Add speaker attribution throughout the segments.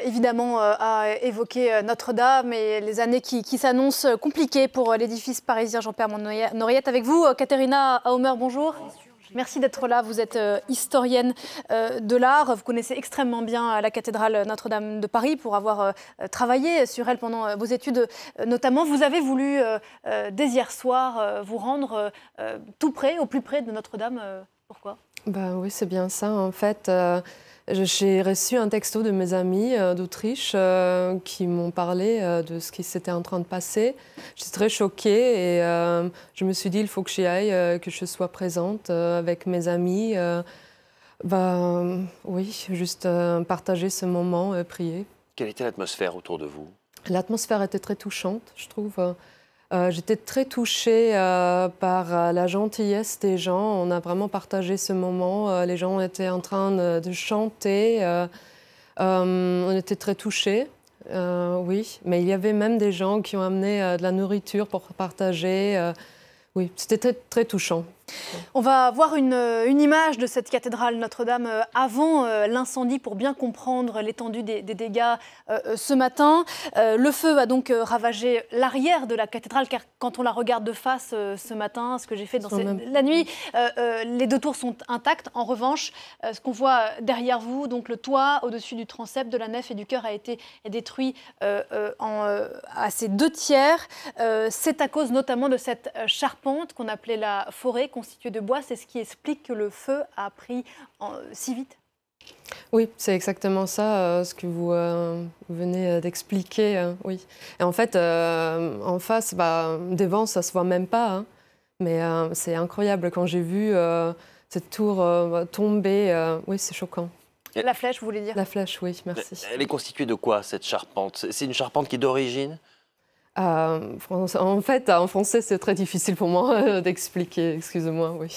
Speaker 1: évidemment à évoquer Notre-Dame et les années qui s'annoncent compliquées pour l'édifice parisien. Jean-Pierre Noriette avec vous. Katerina Aumer, bonjour. Merci d'être là. Vous êtes historienne de l'art. Vous connaissez extrêmement bien la cathédrale Notre-Dame de Paris pour avoir travaillé sur elle pendant vos études notamment. Vous avez voulu, dès hier soir, vous rendre tout près, au plus près de Notre-Dame. Pourquoi ?
Speaker 2: Oui, c'est bien ça. En fait, j'ai reçu un texto de mes amis d'Autriche qui m'ont parlé de ce qui s'était en train de passer. J'étais très choquée et je me suis dit il faut que j'y aille, que je sois présente avec mes amis. Oui, juste partager ce moment, prier.
Speaker 3: Quelle était l'atmosphère autour de vous ?
Speaker 2: L'atmosphère était très touchante, je trouve. J'étais très touchée par la gentillesse des gens. On a vraiment partagé ce moment. Les gens étaient en train de chanter. On était très touchés, oui. Mais il y avait même des gens qui ont amené de la nourriture pour partager. Oui, c'était très, très touchant.
Speaker 1: On va voir une image de cette cathédrale Notre-Dame avant l'incendie pour bien comprendre l'étendue des dégâts ce matin. Le feu a donc ravagé l'arrière de la cathédrale car quand on la regarde de face ce matin, ce que j'ai fait dans la nuit, les deux tours sont intactes. En revanche, ce qu'on voit derrière vous, donc le toit au-dessus du transept de la nef et du chœur a été détruit à ses 2/3. C'est à cause notamment de cette charpente qu'on appelait la forêt, constitué de bois. C'est ce qui explique que le feu a pris si vite.
Speaker 2: Oui, c'est exactement ça, ce que vous venez d'expliquer. Oui. Et en fait, en face, devant, ça ne se voit même pas. Hein. Mais c'est incroyable quand j'ai vu cette tour tomber. Oui, c'est choquant.
Speaker 1: La flèche, vous voulez dire ?
Speaker 2: La flèche, oui, merci.
Speaker 3: Elle est constituée de quoi, cette charpente ? C'est une charpente qui est d'origine ?
Speaker 2: En fait, en français, c'est très difficile pour moi d'expliquer, excusez-moi. Oui.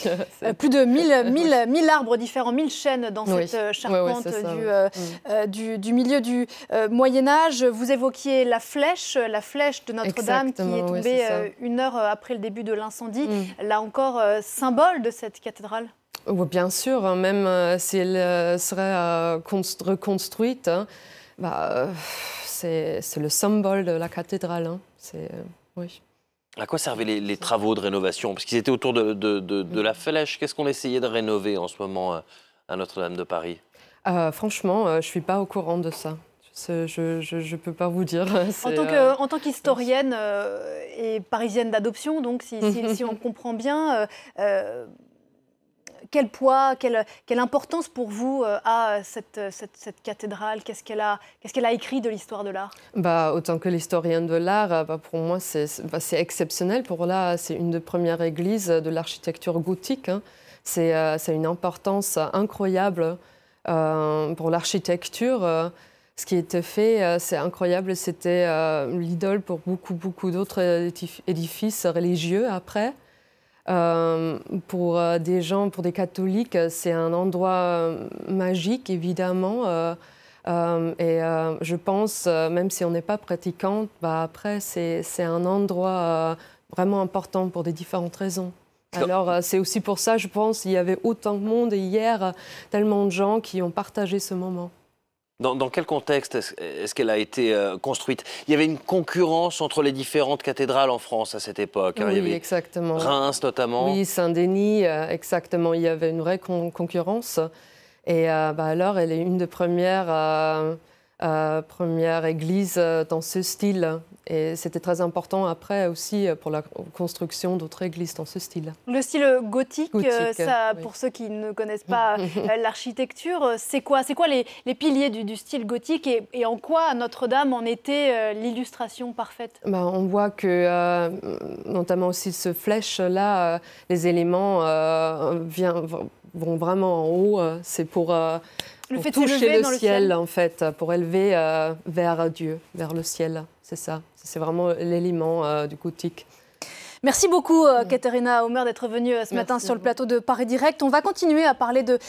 Speaker 1: Plus de 1000 arbres différents, 1000 chênes dans cette charpente du milieu du Moyen-Âge. Vous évoquiez la flèche de Notre-Dame qui est tombée 1 heure après le début de l'incendie. Là encore, symbole de cette cathédrale.
Speaker 2: Bien sûr, même si elle serait reconstruite, c'est le symbole de la cathédrale. Hein. Oui.
Speaker 3: À quoi servaient les travaux de rénovation ? Parce qu'ils étaient autour de la flèche. Qu'est-ce qu'on essayait de rénover en ce moment à Notre-Dame de Paris ?
Speaker 2: Franchement, je ne suis pas au courant de ça. Je ne peux pas vous dire.
Speaker 1: En tant qu'historienne et parisienne d'adoption, donc si on comprend bien... Quel poids, quelle importance pour vous a cette cathédrale ? Qu'est-ce qu'elle a écrit de l'histoire de l'art ?
Speaker 2: Autant que l'historienne de l'art, pour moi, c'est exceptionnel. Pour là, c'est une des premières églises de l'architecture gothique. Hein. C'est une importance incroyable pour l'architecture. Ce qui était fait, c'est incroyable. C'était l'idole pour beaucoup d'autres édifices religieux après. Pour des gens, pour des catholiques, c'est un endroit magique, évidemment. Et je pense, même si on n'est pas pratiquante, après, c'est un endroit vraiment important pour des différentes raisons. Alors, c'est aussi pour ça, je pense, qu'il y avait autant de monde hier, tellement de gens qui ont partagé ce moment.
Speaker 3: Dans quel contexte est-ce qu'elle a été construite ? Il y avait une concurrence entre les différentes cathédrales en France à cette époque. Hein.
Speaker 2: Oui,
Speaker 3: il y avait
Speaker 2: exactement.
Speaker 3: Reims notamment.
Speaker 2: Oui, Saint-Denis, exactement. Il y avait une vraie concurrence. Et alors, elle est une des premières églises dans ce style. Et c'était très important après aussi pour la construction d'autres églises dans ce style.
Speaker 1: Le style gothique, ça, oui. Pour ceux qui ne connaissent pas l'architecture, c'est quoi les piliers du style gothique et en quoi Notre-Dame en était l'illustration parfaite ?
Speaker 2: On voit que, notamment aussi ce flèche-là, les éléments vont vraiment en haut. C'est pour toucher le ciel, en fait, pour élever vers Dieu, vers le ciel. C'est ça. C'est vraiment l'élément du gothique.
Speaker 1: Merci beaucoup, Katerina Aumer, d'être venue ce matin sur le plateau de Paris Direct. On va continuer à parler de